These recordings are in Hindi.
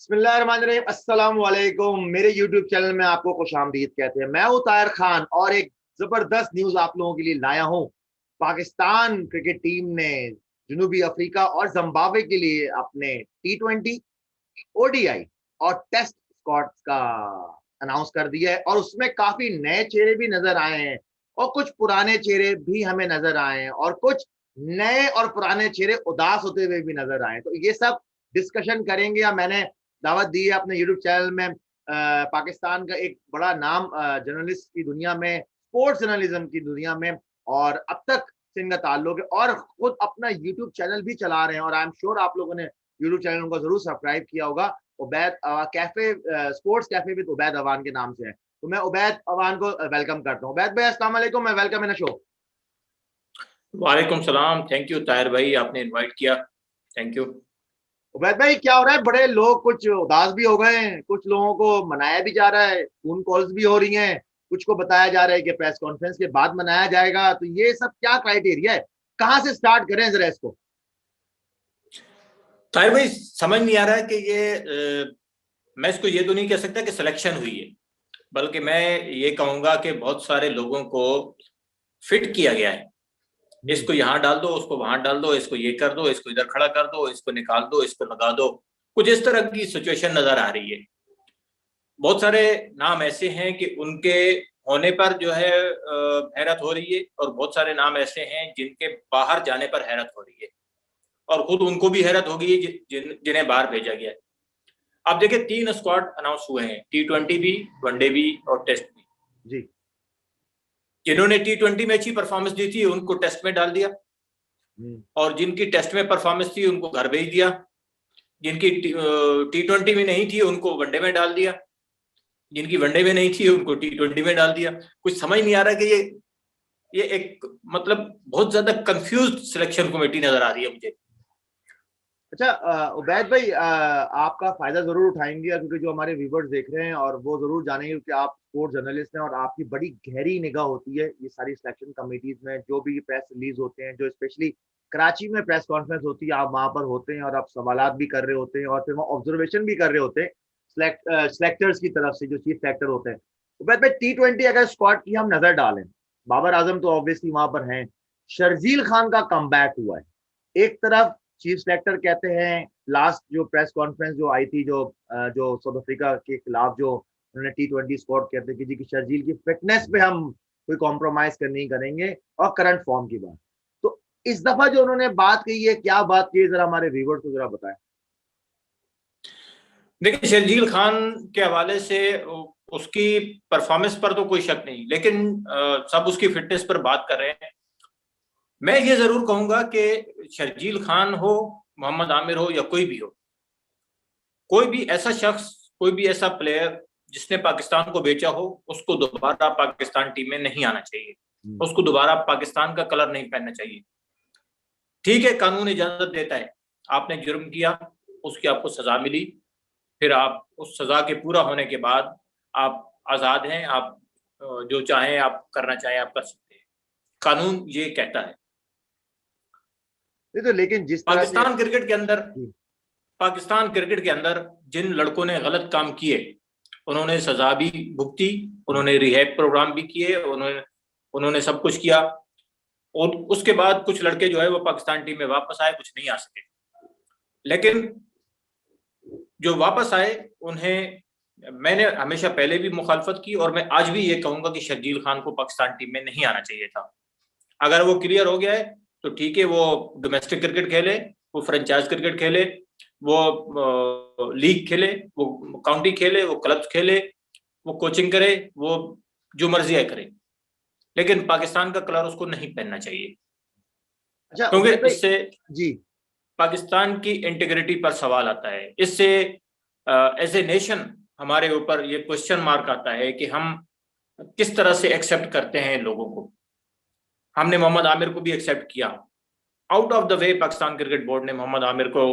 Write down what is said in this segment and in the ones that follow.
बिस्मिल्लाहिर्रहमानिर्रहीम, अस्सलाम वालेकुम। मेरे YouTube चैनल में आपको खुशामदीद कहते हैं। मैं हूं ताहिर खान और एक जबरदस्त न्यूज आप लोगों के लिए लाया हूं। पाकिस्तान क्रिकेट टीम ने जनूबी अफ्रीका और जिम्बाब्वे के लिए अपने T20, ODI और टेस्ट स्क्वाड का अनाउंस कर दिया है और उसमें काफी नए चेहरे भी नजर आए हैं और कुछ पुराने चेहरे भी हमें नजर आए हैं और कुछ नए और पुराने चेहरे उदास होते हुए भी नजर आए। तो ये सब डिस्कशन करेंगे। या मैंने दावत दी है अपने यूट्यूब चैनल में। पाकिस्तान का एक बड़ा नाम जर्नलिस्ट की दुनिया में, स्पोर्ट्स जर्नलिज्म की दुनिया में, और अब तक से इनका ताल्लुक है और खुद अपना यूट्यूब चैनल भी चला रहे हैं। और आई एम श्योर आप लोगों ने यूट्यूब चैनल उनका जरूर सब्सक्राइब किया होगा। Ubaid cafe, sports cafe with Ubaid Awan के नाम से है। तो मैं उबैद अवान को वेलकम करता हूँ। उबैद भाई अस्सलाम वालेकुम, मैं वेलकम इन शो। वालेकुम सलाम। थैंक यू ताहिर भाई, आपने इनवाइट किया, थैंक यू। उबैद भाई क्या हो रहा है? बड़े लोग कुछ उदास भी हो गए हैं, कुछ लोगों को मनाया भी जा रहा है, फोन कॉल्स भी हो रही हैं, कुछ को बताया जा रहा है कि प्रेस कॉन्फ्रेंस के बाद मनाया जाएगा। तो ये सब क्या क्राइटेरिया है? कहाँ से स्टार्ट करें जरा इसको? ताहिर भाई समझ नहीं आ रहा है कि मैं इसको ये तो नहीं कह सकता कि सिलेक्शन हुई है, बल्कि मैं ये कहूंगा कि बहुत सारे लोगों को फिट किया गया है। इसको यहाँ डाल दो, उसको वहां डाल दो, इसको ये कर दो, इसको इधर खड़ा कर दो, इसको निकाल दो, इसको लगा दो। कुछ इस तरह की सिचुएशन नजर आ रही है। बहुत सारे नाम ऐसे हैं कि उनके होने पर जो है हैरत हो रही है, और बहुत सारे नाम ऐसे हैं जिनके बाहर जाने पर हैरत हो रही है, और खुद उनको भी हैरत हो गई है जिन्हें बाहर भेजा गया है। आप देखिए 3 स्क्वाड अनाउंस हुए हैं, T20 भी, वनडे भी और टेस्ट भी जी। जिन्होंने T20 में अच्छी परफॉर्मेंस दी थी उनको टेस्ट में डाल दिया, और जिनकी टेस्ट में परफॉर्मेंस थी उनको घर भेज दिया, जिनकी T20 में नहीं थी उनको वनडे में डाल दिया, जिनकी वनडे में नहीं थी उनको T20 में डाल दिया। कुछ समझ नहीं आ रहा कि ये एक मतलब बहुत ज्यादा कंफ्यूज्ड सिलेक्शन कमेटी नजर आ रही है मुझे। अच्छा उबैद भाई, आपका फायदा जरूर उठाएंगे क्योंकि जो हमारे व्यूवर्स देख रहे हैं और वो जरूर जानेंगे कि आप स्पोर्ट्स जर्नलिस्ट हैं और आपकी बड़ी गहरी निगाह होती है ये सारी सिलेक्शन कमेटीज में। जो भी प्रेस रिलीज होते हैं, जो स्पेशली कराची में प्रेस कॉन्फ्रेंस होती है, आप वहां पर होते हैं और आप सवालात भी कर रहे होते हैं और फिर वहाँ ऑब्जर्वेशन भी कर रहे होते हैं सिलेक्टर्स की तरफ से, जो चीफ सेलेक्टर होते हैं। उबैद भाई T20 अगर स्क्वाड की हम नजर डालें, बाबर आजम तो ऑब्वियसली वहां पर हैं, शर्जील खान का कमबैक हुआ है। एक तरफ चीफ सेलेक्टर कहते हैं, लास्ट जो प्रेस कॉन्फ्रेंस जो आई थी, जो साउथ अफ्रीका के खिलाफ जो उन्होंने T20 स्क्वाड कहते हैं कि जी की शर्जील की फिटनेस पे हम कोई कॉम्प्रोमाइज नहीं करेंगे और करंट फॉर्म की बात। तो इस दफा जो उन्होंने बात कही है, क्या बात की है, जरा हमारे व्यूअर्स को जरा बताएं। देखिए शर्जील खान के हवाले से उसकी परफॉर्मेंस पर तो कोई शक नहीं, लेकिन सब उसकी फिटनेस पर बात कर रहे हैं। मैं ये जरूर कहूंगा कि शर्जील खान हो, मोहम्मद आमिर हो या कोई भी हो, कोई भी ऐसा शख्स, कोई भी ऐसा प्लेयर जिसने पाकिस्तान को बेचा हो, उसको दोबारा पाकिस्तान टीम में नहीं आना चाहिए, उसको दोबारा पाकिस्तान का कलर नहीं पहनना चाहिए। ठीक है, कानून इजाजत देता है, आपने जुर्म किया, उसकी आपको सजा मिली, फिर आप उस सजा के पूरा होने के बाद आप आजाद हैं, आप जो चाहें आप करना चाहें आप कर सकते हैं, कानून ये कहता है। नहीं तो लेकिन जिस तरह से पाकिस्तान क्रिकेट के अंदर जिन लड़कों ने गलत काम किए, उन्होंने सजा भी भुगती, उन्होंने रिहैब प्रोग्राम भी किए, उन्होंने सब कुछ किया, और उसके बाद कुछ लड़के जो है वो पाकिस्तान टीम में वापस आए, कुछ नहीं आ सके। लेकिन जो वापस आए उन्हें मैंने हमेशा पहले भी मुखालफत की, और मैं आज भी ये कहूंगा कि शर्जील खान को पाकिस्तान टीम में नहीं आना चाहिए था। अगर वो क्लियर हो गया है तो ठीक है, वो डोमेस्टिक क्रिकेट खेले, वो फ्रेंचाइज क्रिकेट खेले, वो लीग खेले, वो काउंटी खेले, वो क्लब्स खेले, वो कोचिंग करे, वो जो मर्जी है करे, लेकिन पाकिस्तान का कलर उसको नहीं पहनना चाहिए। अच्छा, क्योंकि इससे जी पाकिस्तान की इंटीग्रिटी पर सवाल आता है। इससे एज ए नेशन हमारे ऊपर ये क्वेश्चन मार्क आता है कि हम किस तरह से एक्सेप्ट करते हैं लोगों को। हमने मोहम्मद आमिर को भी एक्सेप्ट किया, out of the way Pakistan cricket board ने मोहम्मद आमिर को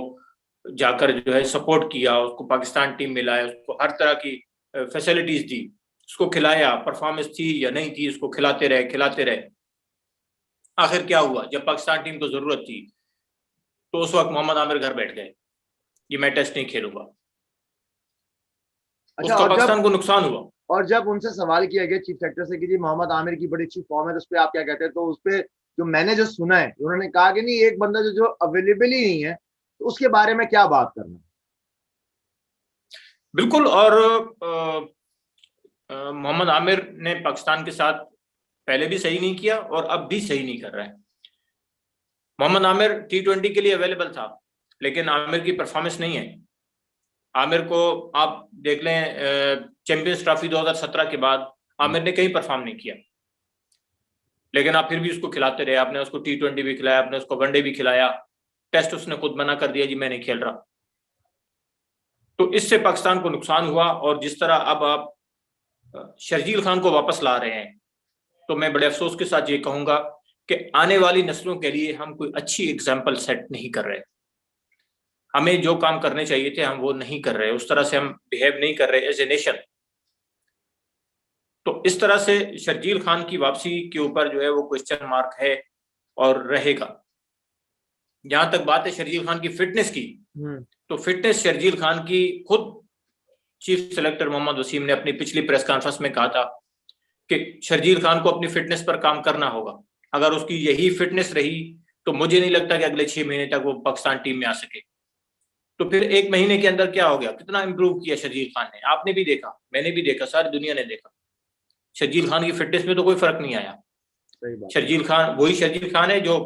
जाकर जो है सपोर्ट किया, उसको पाकिस्तान टीम में लाया, उसको हर तरह की फैसिलिटीज दी, उसको खिलाया, परफॉर्मेंस थी या नहीं थी उसको खिलाते रहे। आखिर क्या हुआ, जब पाकिस्तान टीम को जरूरत थी तो उस वक्त मोहम्मद आमिर घर बैठ गए, ये मैं टेस्ट नहीं खेलूंगा। अच्छा, उसका पाकिस्तान को नुकसान हुआ। और जब उनसे सवाल किया गया चीफ सेक्टर से कि जी मोहम्मद आमिर की बड़ी अच्छी फॉर्म है, तो उस पर आप क्या कहते हैं, तो उस पर जो मैंने जो सुना है उन्होंने कहा कि नहीं, एक बंदा जो अवेलेबल ही नहीं है, तो उसके बारे में क्या बात करना। बिल्कुल, और मोहम्मद आमिर ने पाकिस्तान के साथ पहले भी सही नहीं किया और अब भी सही नहीं कर रहा है। मोहम्मद आमिर T20 के लिए अवेलेबल था, लेकिन आमिर की परफॉर्मेंस नहीं है। आमिर को आप देख लें, चैंपियंस ट्रॉफी 2017 के बाद आमिर ने कहीं परफॉर्म नहीं किया, लेकिन आप फिर भी उसको खिलाते रहे। आपने उसको T20 भी खिलाया, आपने उसको वनडे भी खिलाया, टेस्ट उसने खुद मना कर दिया जी मैं नहीं खेल रहा। तो इससे पाकिस्तान को नुकसान हुआ। और जिस तरह अब आप शर्जील खान को वापस ला रहे हैं, तो मैं बड़े अफसोस के साथ ये कहूंगा कि आने वाली नस्लों के लिए हम कोई अच्छी एग्जाम्पल सेट नहीं कर रहे। हमें जो काम करने चाहिए थे हम वो नहीं कर रहे, उस तरह से हम बिहेव नहीं कर रहे एज ए नेशन। तो इस तरह से शर्जील खान की वापसी के ऊपर जो है वो क्वेश्चन मार्क है और रहेगा। जहां तक बात है शर्जील खान की फिटनेस की, तो फिटनेस शर्जील खान की खुद चीफ सेलेक्टर मोहम्मद वसीम ने अपनी पिछली प्रेस कॉन्फ्रेंस में कहा था कि शर्जील खान को अपनी फिटनेस पर काम करना होगा। अगर उसकी यही फिटनेस रही तो मुझे नहीं लगता कि अगले 6 महीने तक वो पाकिस्तान टीम में आ सके। तो फिर 1 महीने के अंदर क्या हो गया, कितना इंप्रूव किया शर्जील खान ने, आपने भी देखा, मैंने भी देखा, सारी दुनिया ने देखा। शर्जील खान की फिटनेस में तो कोई फर्क नहीं आया। शर्जील खान वही शर्जील खान है जो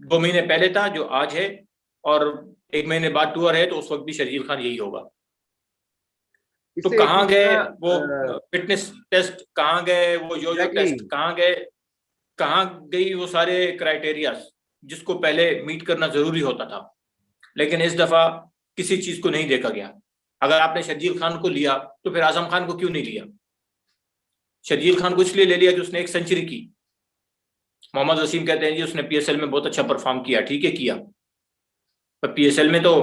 2 महीने पहले था, जो आज है, और 1 महीने बाद टूर है तो उस वक्त भी शर्जील खान यही होगा। तो कहाँ गए वो फिटनेस टेस्ट, कहाँ गए वो यो टेस्ट, कहाँ गई वो सारे क्राइटेरिया जिसको पहले मीट करना जरूरी होता था। लेकिन इस दफा किसी चीज को नहीं देखा गया। अगर आपने शर्जील खान को लिया तो फिर आजम खान को क्यों नहीं लिया? शर्जील खान को इसलिए ले लिया कि उसने 1 सेंचुरी की। मोहम्मद वसीम कहते हैं जी उसने PSL में बहुत अच्छा परफॉर्म किया, ठीक है किया, पर PSL में तो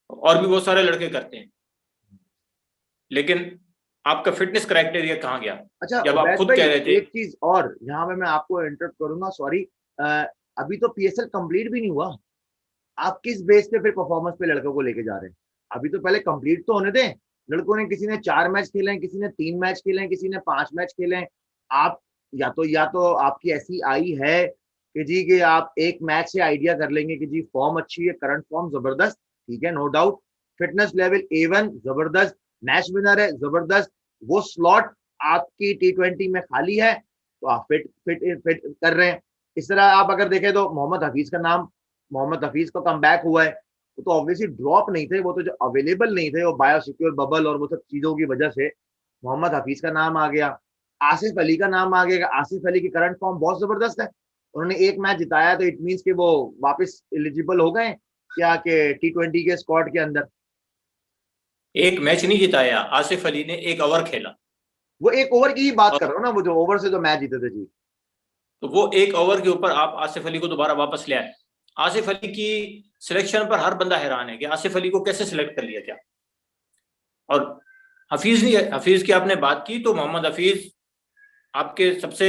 और भी बहुत सारे लड़के करते हैं, लेकिन आपका फिटनेस क्राइटेरिया कहाँ गया? अच्छा, जब आप खुद कह रहे थे। एक चीज और यहाँ पे मैं आपको इंटरप्ट करूंगा, सॉरी, अभी तो PSL कंप्लीट भी नहीं हुआ, आप किस बेस पे फिर परफॉर्मेंस पे लड़कों को लेके जा रहे हैं? अभी तो पहले कंप्लीट तो होने दें। लड़कों ने, किसी ने 4 मैच खेले हैं, किसी ने 3 मैच खेले हैं, किसी ने 5 मैच खेले हैं। आप या तो आपकी ऐसी आई है कि जी कि आप एक मैच से आइडिया कर लेंगे कि जी फॉर्म अच्छी है, करंट फॉर्म जबरदस्त, ठीक है, no doubt, fitness level A1 जबरदस्त, मैच विनर है जबरदस्त, वो स्लॉट आपकी T20 में खाली है, तो आप फिट कर रहे हैं। इस तरह आप अगर देखें तो मोहम्मद हफीज का कमबैक हुआ है, वो तो ऑब्वियसली ड्रॉप नहीं थे, वो तो जो अवेलेबल नहीं थे, वो बायोसिक्योर बबल और वो सब चीजों की वजह से मोहम्मद हफीज का नाम आ गया। आसिफ अली का नाम आ गया। आसिफ अली की करंट फॉर्म बहुत जबरदस्त है, उन्होंने 1 मैच जिताया, तो इट मींस कि वो वापस एलिजिबल हो गए क्या कि T20 के स्क्वाड के अंदर। 1 मैच नहीं जिताया, आसिफ अली ने 1 ओवर खेला। वो 1 ओवर की ही बात कर रहा हूँ ना, वो जो ओवर से जो मैच जीते थे जी, तो वो 1 ओवर के ऊपर आप आसिफ अली को दोबारा वापस ले आए। आसिफ अली की सिलेक्शन पर हर बंदा हैरान है कि आसिफ अली को कैसे सिलेक्ट कर लिया क्या। और हफीज की आपने बात की, तो मोहम्मद हफीज आपके सबसे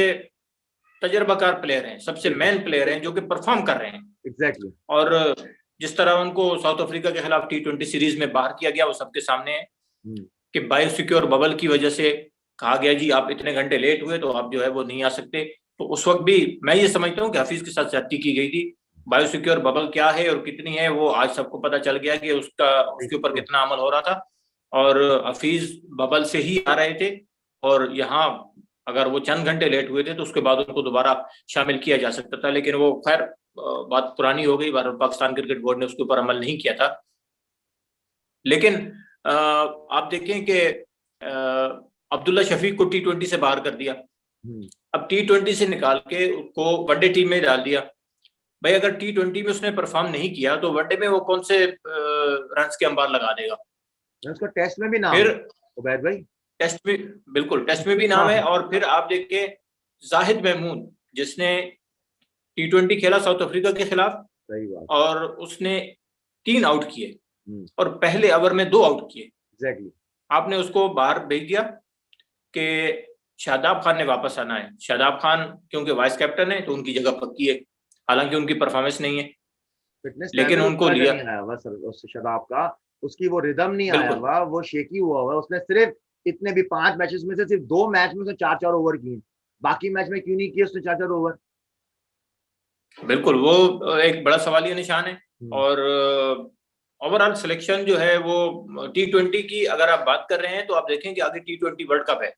तजर्बाकार प्लेयर हैं, सबसे मेन प्लेयर हैं जो कि परफॉर्म कर रहे हैं। एग्जैक्टली। और जिस तरह उनको साउथ अफ्रीका के खिलाफ T20 सीरीज में बाहर किया गया वो सबके सामने है कि बायोसिक्योर बबल की वजह से कहा गया जी आप इतने घंटे लेट हुए तो आप जो है वो नहीं आ सकते। तो उस वक्त भी मैं ये समझता हूँ कि हफीज के साथ ज्यादती की गई थी। बायोसिक्योर बबल क्या है और कितनी है वो आज सबको पता चल गया कि उसके ऊपर कितना अमल हो रहा था, और हफीज बबल से ही आ रहे थे, और यहाँ अगर वो चंद घंटे लेट हुए थे तो उसके बाद उनको दोबारा शामिल किया जा सकता था, लेकिन वो खैर बात पुरानी हो गई, पाकिस्तान क्रिकेट बोर्ड ने उसके ऊपर अमल नहीं किया था। लेकिन आप देखें कि अब्दुल्ला शफीक को T20 से बाहर कर दिया, अब T20 से निकाल के उसको वनडे टीम में डाल दिया। भाई अगर T20 में उसने परफॉर्म नहीं किया तो वनडे में वो कौन से रन्स के अंबार लगा देगा? उसका टेस्ट में भी नाम फिर उबैद भाई, टेस्ट में, बिल्कुल टेस्ट में भी नाम है। और फिर आप देखिए जाहिद महमूद जिसने T20 खेला साउथ अफ्रीका के खिलाफ, सही बात, और उसने 3 आउट किए और पहले ओवर में 2 आउट किए। एग्जैक्टली। आपने उसको बाहर भेज दिया कि शादाब खान ने वापस आना है। शादाब खान क्योंकि वाइस कैप्टन है तो उनकी जगह पक्की है, हालांकि उनकी परफॉर्मेंस नहीं है, फिटनेस लेकिन लेवल उनको उसका लिया। नहीं आया हुआ सर, उस शदाब का, उसकी वो रिदम नहीं आया बिल्कुल हुआ, वो शेकी हुआ हुआ। उसने सिर्फ इतने भी 5 मैचेस में से सिर्फ 2 मैच में से 4-4 ओवर किए, बाकी मैच में क्यों नहीं किए उसने 4-4 ओवर? बिल्कुल, वो एक बड़ा सवालिया निशान है। और ओवरऑल सिलेक्शन जो है वो T20 की अगर आप बात कर रहे हैं तो आप देखें कि आगे T20 वर्ल्ड कप है,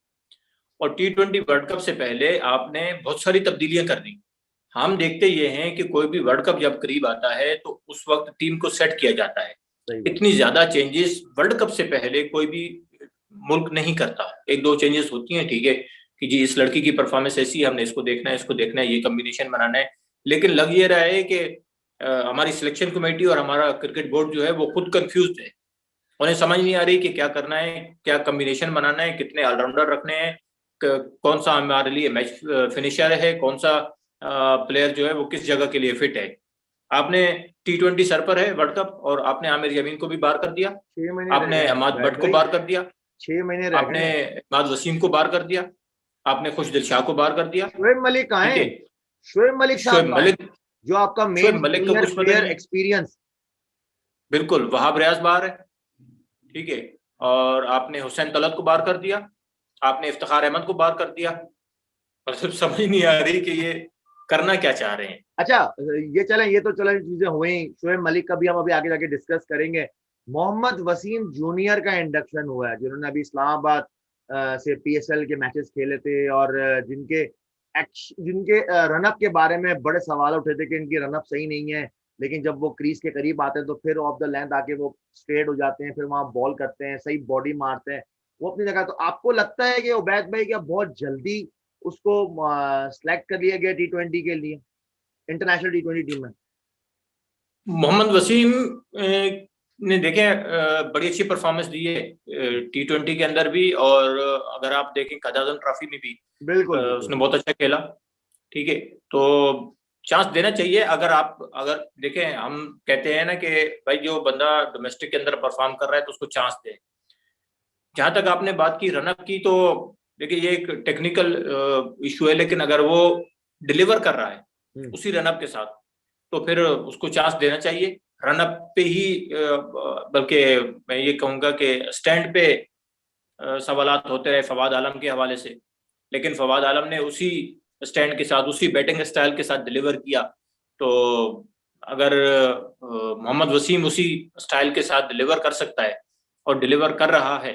और T20 वर्ल्ड कप से पहले आपने बहुत सारी तब्दीलियां कर दी। हम देखते ये हैं कि कोई भी वर्ल्ड कप जब करीब आता है तो उस वक्त टीम को सेट किया जाता है। इतनी ज्यादा चेंजेस वर्ल्ड कप से पहले कोई भी मुल्क नहीं करता। 1-2 चेंजेस होती हैं, ठीक है, कि जी इस लड़की की परफॉर्मेंस ऐसी है, हमने इसको देखना है, इसको देखना है, ये कॉम्बिनेशन बनाना है। लेकिन लग ये रहा है कि हमारी सिलेक्शन कमेटी और हमारा क्रिकेट बोर्ड जो है वो खुद कंफ्यूज है। उन्हें समझ नहीं आ रही कि क्या करना है, क्या कॉम्बिनेशन बनाना है, कितने ऑलराउंडर रखने हैं, कौन सा हमारे लिए मैच फिनिशर है, कौन सा प्लेयर जो है वो किस जगह के लिए फिट है। आपने T20 सर पर है वर्ल्ड कप, और आपने आमिर यमीन को भी बाहर कर दिया, 6 महीने रह आपने गए, अहमद बैठ भट्ट को गई, बाहर कर दिया, 6 महीने रह आपने गए। इमाद वसीम को बाहर कर दिया, आपने खुशदिल शाह को बाहर कर दिया। शोएब मलिक कहाँ ठीक है? है, शोएब मलिक साहब शोएब कहाँ है, मलिक, जो आपका शोएब मेन मलिक का सीनियर कुछ पता प्लेयर नहीं। एक्सपीरियंस? बिल्कुल, वहाब रियाज बाहर है, ठीक है, और आपने हुसैन तलत को बाहर कर दिया, आपने इफ्तिखार अहमद को बाहर कर दिया। और सिर्फ समझ नहीं आ रही कि ये करना क्या चाह रहे हैं। अच्छा, ये चलें, ये तो चलें चीजें हुई, शोएब मलिक का भी हम अभी आगे जाके डिस्कस करेंगे। मोहम्मद वसीम जूनियर का इंडक्शन हुआ है, जिन्होंने अभी इस्लामाबाद से PSL के मैचेस खेले थे, और जिनके रनअप के बारे में बड़े सवाल उठे थे कि इनकी रनअप सही नहीं है, लेकिन जब वो क्रीज के करीब आते हैं तो फिर ऑफ द लेंथ आके वो स्ट्रेट हो जाते हैं, फिर वहां बॉल करते हैं, सही बॉडी मारते हैं, वो अपनी जगह। तो आपको लगता है कि उबैद भाई क्या बहुत जल्दी उसको सिलेक्ट कर लिया गया T20 के लिए, इंटरनेशनल T20 टीम में? मोहम्मद वसीम ने देखें बड़ी अच्छी परफॉर्मेंस दी है T20 के अंदर भी, और अगर आप देखें कजाजन ट्रॉफी में भी बिल्कुल उसने बहुत अच्छा खेला। ठीक है, तो चांस देना चाहिए। अगर देखें, हम कहते हैं ना कि भाई जो बंदा डोमेस्टिक के अंदर परफॉर्म कर रहा है तो उसको चांस दे। जहां तक आपने बात की रनअप की, तो देखिए ये एक टेक्निकल इशू है, लेकिन अगर वो डिलीवर कर रहा है उसी रनअप के साथ तो फिर उसको चांस देना चाहिए। रनअप पे ही बल्कि मैं ये कहूंगा कि स्टैंड पे सवालात होते रहे फवाद आलम के हवाले से, लेकिन फवाद आलम ने उसी स्टैंड के साथ, उसी बैटिंग स्टाइल के साथ डिलीवर किया। तो अगर मोहम्मद वसीम उसी स्टाइल के साथ डिलीवर कर सकता है और डिलीवर कर रहा है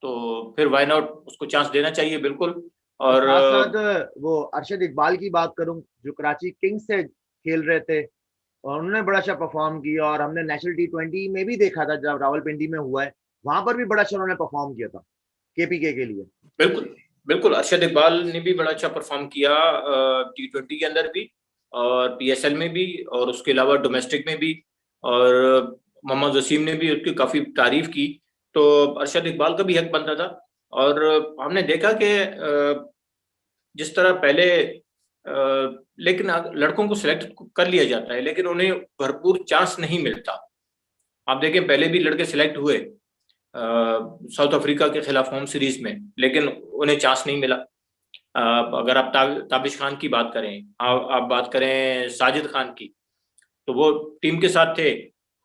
तो फिर व्हाई नॉट, उसको चांस देना चाहिए बिल्कुल। और साथ साथ वो अरशद इकबाल की बात करूं, जो कराची किंग्स से खेल रहे थे, और उन्होंने बड़ा अच्छा परफॉर्म किया, और हमने नेशनल T20 में भी देखा था जब रावलपिंडी में हुआ है, वहां पर भी बड़ा अच्छा उन्होंने परफॉर्म किया था KPK के लिए। बिल्कुल बिल्कुल, अरशद इकबाल ने भी बड़ा अच्छा परफॉर्म किया T20 के अंदर भी और PSL में भी, और उसके अलावा डोमेस्टिक में भी। और मोहम्मद वसीम ने भी उसकी काफी तारीफ की, तो अरशद इकबाल का भी हक बनता था। और हमने देखा कि जिस तरह पहले लेकिन लड़कों को सिलेक्ट कर लिया जाता है लेकिन उन्हें भरपूर चांस नहीं मिलता। आप देखें पहले भी लड़के सिलेक्ट हुए साउथ अफ्रीका के खिलाफ होम सीरीज में, लेकिन उन्हें चांस नहीं मिला। अगर आप ताबिश खान की बात करें, आप बात करें साजिद खान की, तो वो टीम के साथ थे,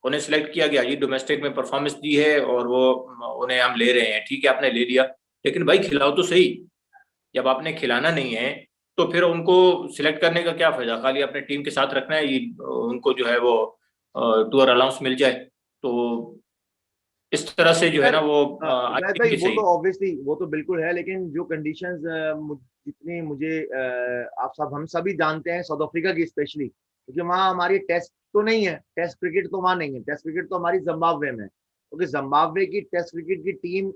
उन्हें सिलेक्ट किया गया, ये डोमेस्टिक में परफॉर्मेंस दी है और वो उन्हें हम ले रहे हैं। ठीक है, आपने ले लिया, लेकिन भाई खिलाओ तो सही। जब आपने खिलाना नहीं है तो फिर उनको सिलेक्ट करने का क्या फायदा, खाली अपने टीम के साथ रखना है, ये उनको जो है वो टूर अलाउंस मिल जाए। तो इस तरह से जो है ना वो आई उबैद थिंक भाई, कि वो सही। तो ऑब्वियसली वो तो बिल्कुल है, लेकिन जो कंडीशंस जितनी मुझे हम सभी जानते हैं साउथ अफ्रीका की स्पेशली, क्योंकि वहाँ हमारी टेस्ट तो नहीं है, टेस्ट क्रिकेट तो वहाँ नहीं है, टेस्ट क्रिकेट तो हमारी जिम्बाब्वे में है, क्योंकि जिम्बाब्वे की टेस्ट क्रिकेट की टीम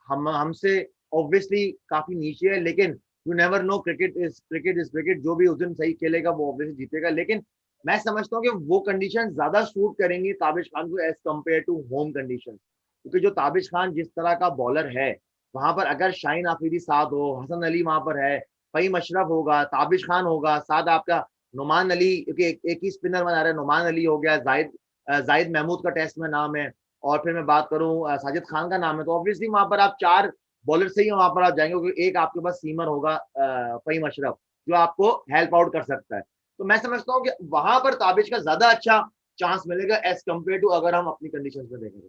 हम हमसे ऑब्वियसली काफी नीचे है, लेकिन you never know, cricket is cricket, जो भी उस दिन सही खेलेगा वो ऑब्वियसली जीतेगा। लेकिन मैं समझता हूँ कि वो कंडीशन ज्यादा सूट करेंगी ताबिश खान को as compare to home condition, क्योंकि जो ताबिश खान जिस तरह का बॉलर है, वहां पर अगर शाहीन आफरीदी साथ हो, हसन अली वहां पर है, फहीम अशरफ होगा, ताबिश खान होगा, साथ आपका नुमान अली, क्योंकि एक ही स्पिनर बना रहा है, नुमान अली हो गया, जाहिद महमूद का टेस्ट में नाम है, और फिर मैं बात करूं साजिद खान का नाम है, तो ऑब्वियसली वहां पर आप 4 बॉलर से ही वहां पर आप जाएंगे, क्योंकि एक आपके पास सीमर होगा फहीम अशरफ, जो आपको हेल्प आउट कर सकता है। तो मैं समझता हूँ कि वहां पर ताबिश का ज्यादा अच्छा चांस मिलेगा एज कम्पेयर टू अगर हम अपनी कंडीशन में देखेंगे।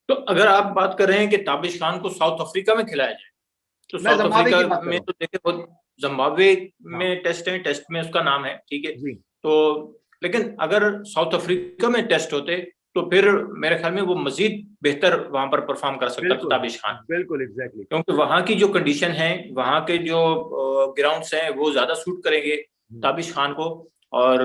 तो अगर आप बात कर रहे हैं कि ताबिश खान को साउथ अफ्रीका में खिलाया जाए, तो मैं साउथ जिम्बाब्वे अफ्रीका की बात कर में रहा हूँ। तो देखे बहुत, जिम्बाब्वे हाँ में टेस्ट है, टेस्ट में उसका नाम है, ठीक है। जी, तो लेकिन अगर साउथ अफ्रीका में टेस्ट होते तो फिर मेरे ख्याल में वो मजीद बेहतर वहां पर परफॉर्म कर सकता था बिल्कुल ताबिश खान, बिल्कुल एग्जैक्टली। क्योंकि वहां की जो कंडीशन है, वहां के जो ग्राउंड्स हैं वो ज्यादा सूट करेंगे ताबिश खान को। और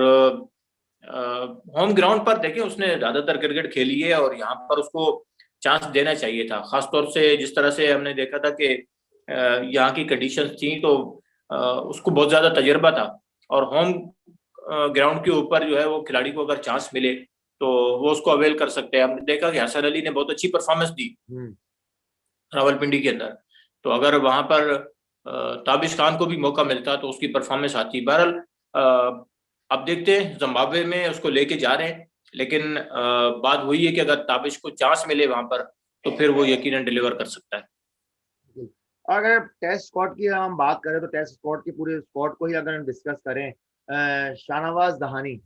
होम ग्राउंड पर देखें, उसने ज्यादातर क्रिकेट खेली है और यहाँ पर उसको चांस देना चाहिए था, खासतौर से जिस तरह से हमने देखा था कि यहाँ की कंडीशंस थी, तो उसको बहुत ज्यादा तजर्बा था। और होम ग्राउंड के ऊपर जो है वो खिलाड़ी को अगर चांस मिले तो वो उसको अवेल कर सकते हैं। हमने देखा कि हसन अली ने बहुत अच्छी परफॉर्मेंस दी रावलपिंडी के अंदर, तो अगर वहां पर ताबिश खान को भी मौका मिलता तो उसकी परफॉर्मेंस आती। बहरहाल अब देखते हैं, जिम्बाब्वे में उसको लेके जा रहे हैं, लेकिन बात वही है कि अगर ताबिश को चांस मिले वहां पर तो फिर वो यकीनन डिलीवर कर सकता है। अगर टेस्ट स्क्वाड की हम बात करें तो टेस्ट स्क्वाड के पूरे स्क्वाड को ही अगर हम डिस्कस करें, शाहनवाज दहानी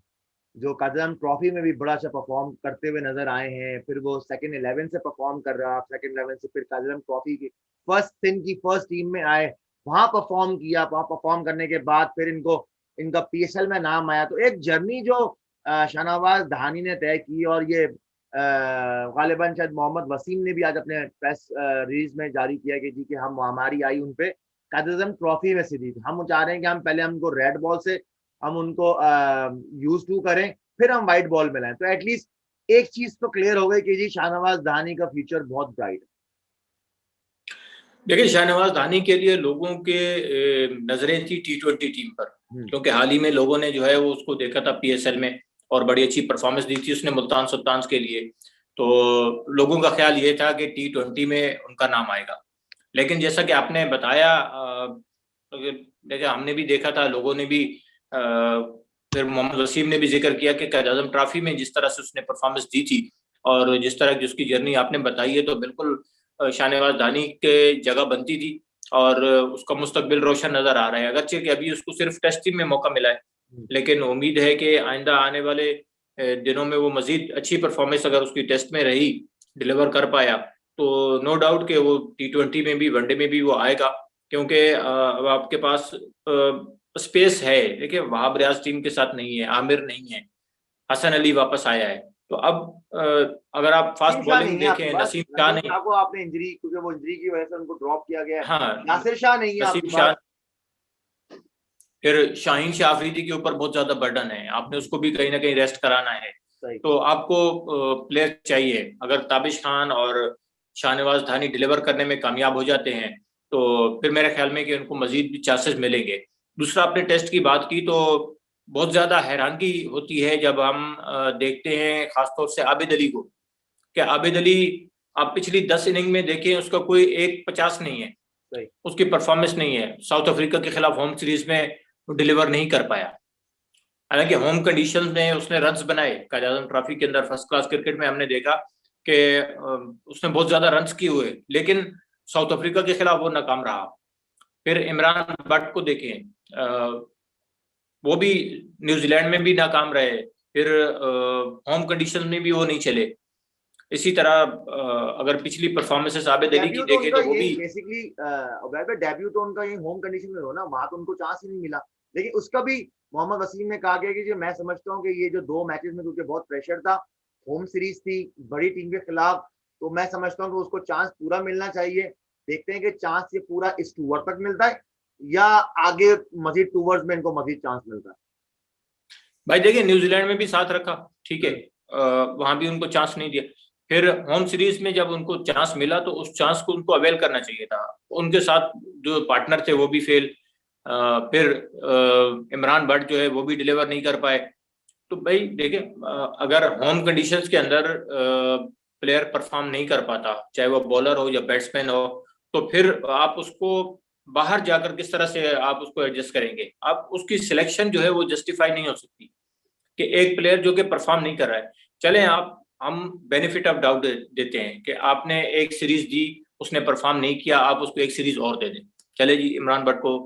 जो काजम ट्रॉफी में भी बड़ा अच्छा परफॉर्म करते हुए नजर आए हैं, फिर वो सेकंड 11 से परफॉर्म कर रहा, सेकंड 11 से फिर काजम ट्रॉफी की फर्स्ट दिन की फर्स्ट टीम में आए, वहां परफॉर्म किया, वहां परफॉर्म करने के बाद फिर इनको इनका पीएसएल में नाम आया। तो एक जर्नी जो शाहनवाज दहानी ने तय की, और ये गालिबन शायद मोहम्मद वसीम ने भी आज अपने प्रेस रिलीज में जारी किया कि जी कि हम हमारी आई उन पे काजम ट्रॉफी में सीधी थी, हम चाह रहे हैं कि हम पहले हमको रेड बॉल से हम उनको यूज टू करें, फिर हम व्हाइट बॉल में लाएं। तो एटलीस्ट एक चीज तो क्लियर हो गई कि जी शाहनवाज दहानी का फ्यूचर बहुत ब्राइट है। देखिए, शाहनवाज दानी के लिए लोगों के नजरें थी T20 टीम पर, क्योंकि हाल ही में लोगों ने जो है वो उसको देखा था पीएसएल में और बड़ी अच्छी परफॉर्मेंस दी थी उसने मुल्तान सुल्तान्स के लिए। तो लोगों का ख्याल ये था कि T20 में उनका नाम आएगा। लेकिन जैसा कि आपने बताया, देखिए हमने भी देखा था, लोगों ने भी फिर मोहम्मद वसीम ने भी जिक्र किया कि कायद-ए-आज़म ट्रॉफी में जिस तरह से उसने परफॉर्मेंस दी थी और जिस तरह की उसकी जर्नी आपने बताई है, तो बिल्कुल शाहनवाज दानी के जगह बनती थी और उसका मुस्तकबिल रोशन नजर आ रहा है। अगरचे कि अभी उसको सिर्फ टेस्ट टीम में मौका मिला है, लेकिन उम्मीद है कि आइंदा आने वाले दिनों में वो मजीद अच्छी परफॉर्मेंस अगर उसकी टेस्ट में रही, डिलीवर कर पाया, तो नो डाउट कि वो T20 में भी, वनडे में भी वो आएगा। क्योंकि अब आपके पास स्पेस है। देखिए, वहाब रियाज टीम के साथ नहीं है, आमिर नहीं है, हसन अली वापस आया है, तो अब अगर आप फास्ट नसीम शाह नहीं बॉलिंग है आपके देखें, पास, नसीम शाह नसीम नहीं। शाह को आपने इंजरी, क्योंकि वो इंजरी की वजह से उनको ड्रॉप किया गया है। हाँ, नासिर शाह नहीं है आपके नसीम शाह। पास। फिर शाहीन शाह आफरीदी के ऊपर बहुत ज्यादा बर्डन है, आपने उसको भी कहीं ना कहीं रेस्ट कराना है। सही। तो आपको प्लेयर चाहिए। अगर ताबिश खान और शाहनवाज धानी डिलीवर करने में कामयाब हो जाते हैं तो फिर मेरे ख्याल में कि उनको मजीद भी चांसेस मिलेंगे। दूसरा, आपने टेस्ट की बात की तो बहुत ज्यादा हैरानगी होती है जब हम देखते हैं खासतौर से आबिद अली को, कि आबिद अली, आप पिछली 10 इनिंग में देखें, उसका कोई 1/50 नहीं है, सही। उसकी परफॉर्मेंस नहीं है। साउथ अफ्रीका के खिलाफ होम सीरीज में वो डिलीवर नहीं कर पाया। हालांकि होम कंडीशन में उसने रन्स बनाए, कायद-ए-आज़म ट्रॉफी के अंदर फर्स्ट क्लास क्रिकेट में हमने देखा कि उसने बहुत ज्यादा रन्स किए हुए, लेकिन साउथ अफ्रीका के खिलाफ वो नाकाम रहा। फिर इमरान भट्ट को देखें, वो भी न्यूजीलैंड में भी नाकाम रहे, फिर होम कंडीशन में भी वो नहीं चले। इसी तरह अगर पिछली परफॉर्मेंसेस आबिद अली की डेब्यू तो देखें उनका तो वो यही भी। बेसिकली, वैसे डेब्यू तो उनका यही होम कंडीशन में हो ना, वहां तो उनको चांस ही नहीं मिला। लेकिन उसका भी मोहम्मद वसीम ने कहा गया कि जो मैं समझता हूँ कि ये जो 2 मैचेस में क्योंकि बहुत प्रेशर था, होम सीरीज थी बड़ी टीम के खिलाफ, तो मैं समझता हूँ कि उसको चांस पूरा मिलना चाहिए। देखते हैं कि चांस ये पूरा इस टूर तक मिलता है या आगे मजीद टूवर्स में इनको मजीद चांस मिलता है। भाई देखिए, न्यूजीलैंड में भी साथ रखा, ठीक है, वहां भी उनको चांस नहीं दिया। फिर होम सीरीज में जब उनको चांस मिला तो उस चांस को उनको अवेल करना चाहिए था। उनके साथ जो पार्टनर थे वो भी फेल। फिर इमरान भट्ट जो है वो भी डिलीवर नहीं कर पाए। तो भाई देखिए, अगर होम कंडीशंस के अंदर प्लेयर परफॉर्म नहीं कर पाता, चाहे वो बॉलर हो या बैट्समैन हो, तो फिर आप उसको बाहर जाकर किस तरह से आप उसको एडजस्ट करेंगे? आप उसकी सिलेक्शन जो है वो जस्टिफाई नहीं हो सकती कि एक प्लेयर जो कि परफॉर्म नहीं कर रहा है, चले आप हम बेनिफिट ऑफ डाउट देते हैं कि आपने एक सीरीज दी, उसने परफॉर्म नहीं किया, आप उसको एक सीरीज और दे दें, चले जी इमरान भट्ट को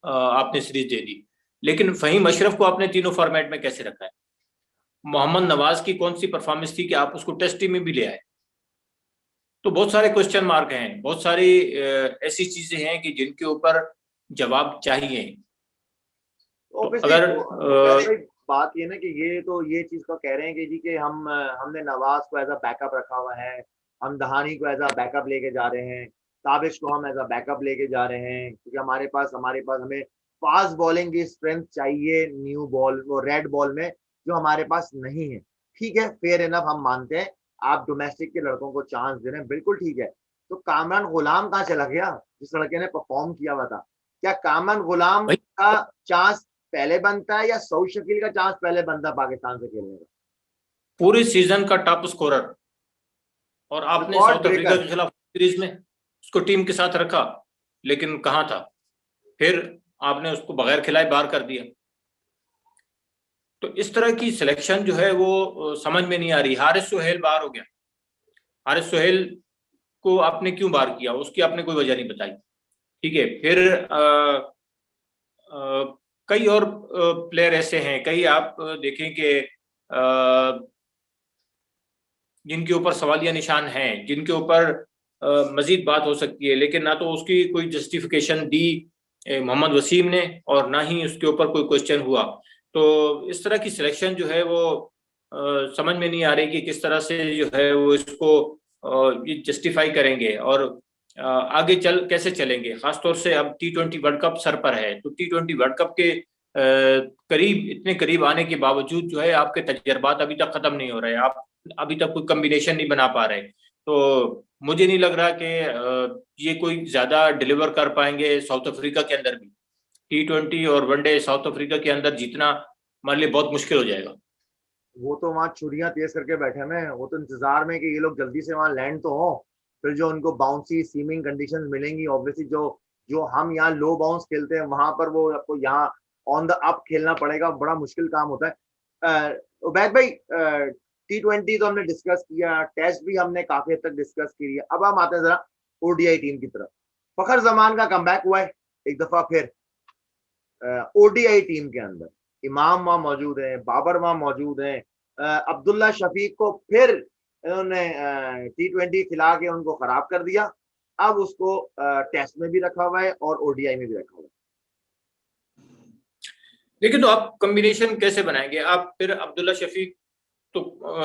आपने सीरीज दे दी, लेकिन फहीम अशरफ को आपने तीनों फॉर्मेट में कैसे रखा है? मोहम्मद नवाज की कौन सी परफॉर्मेंस थी कि आप उसको टेस्ट टीम में भी ले आए? तो बहुत सारे क्वेश्चन मार्क हैं, बहुत सारी ऐसी चीजें हैं कि जिनके ऊपर जवाब चाहिए। तो अगर बात ये ना कि ये चीज का कह रहे हैं कि जी कि हमने नवाज को एज अ बैकअप रखा हुआ है, हम दहानी को एज अ बैकअप लेके जा रहे हैं, ताबिश को हम एज अ बैकअप लेके जा रहे हैं, क्योंकि हमारे पास हमें फास्ट बॉलिंग की स्ट्रेंथ चाहिए न्यू बॉल वो रेड बॉल में, जो हमारे पास नहीं है। ठीक है, फेयर इनफ, हम मानते हैं आप डोमेस्टिक के लड़कों को चांस दे रहे हैं, बिल्कुल ठीक है। तो कामरान गुलाम कहाँ चला गया जिस लड़के ने परफॉर्म किया हुआ था? क्या कामरान गुलाम का चांस पहले बनता है या सऊद शकील का चांस पहले बनता है पाकिस्तान से खेलने का? पूरे सीजन का टॉप स्कोरर, और आपने साउथ अफ्रीका के खिलाफ सीरीज में उसको टीम के साथ रखा, लेकिन कहाँ था? फिर आपने उसको बगैर खिलाए बाहर कर दिया। तो इस तरह की सिलेक्शन जो है वो समझ में नहीं आ रही। हारिस सोहेल बाहर हो गया, हारिस सोहेल को आपने क्यों बाहर किया? उसकी आपने कोई वजह नहीं बताई। ठीक है, फिर कई और प्लेयर ऐसे हैं, कई आप देखें कि जिनके ऊपर सवालिया निशान हैं, जिनके ऊपर मजीद बात हो सकती है, लेकिन ना तो उसकी कोई जस्टिफिकेशन दी मोहम्मद वसीम ने और ना ही उसके ऊपर कोई क्वेश्चन हुआ। तो इस तरह की सिलेक्शन जो है वो समझ में नहीं आ रही कि किस तरह से जो है वो इसको ये जस्टिफाई करेंगे और आगे चल कैसे चलेंगे। खासतौर से अब T20 वर्ल्ड कप सर पर है, तो T20 वर्ल्ड कप के करीब, इतने करीब आने के बावजूद जो है आपके तजर्बात अभी तक खत्म नहीं हो रहे, आप अभी तक कोई कम्बिनेशन नहीं बना पा रहे। तो मुझे नहीं लग रहा कि ये कोई ज्यादा डिलीवर कर पाएंगे साउथ अफ्रीका के अंदर भी। T20 और वनडे साउथ अफ्रीका के अंदर जीतना हमारे लिए बहुत मुश्किल हो जाएगा। वो तो वहाँ छुरियां तेज करके बैठे हैं, वो तो इंतजार में कि ये लोग जल्दी से वहाँ लैंड तो हो, फिर जो उनको बाउंसी सीमिंग कंडीशंस मिलेंगी, ऑब्वियसली जो जो हम यहाँ लो बाउंस खेलते हैं वहां पर वो आपको यहाँ ऑन द अप खेलना पड़ेगा, बड़ा मुश्किल काम होता है। उबैद भाई, T20 तो हमने डिस्कस किया, टेस्ट भी हमने काफी हद तक डिस्कस की है, अब हम आते हैं जरा ओडीआई टीम की तरफ। फखर जमान का कमबैक हुआ है एक दफा फिर ओडीआई टीम के अंदर। इमाम वहां मौजूद है, बाबर वहां मौजूद है, अब्दुल्ला शफीक को फिर इन्होंने T20 खिला के उनको खराब कर दिया, अब उसको टेस्ट में भी रखा हुआ है और ओडीआई में भी रखा हुआ है। लेकिन तो आप कॉम्बिनेशन कैसे बनाएंगे? आप फिर अब्दुल्ला शफीक तो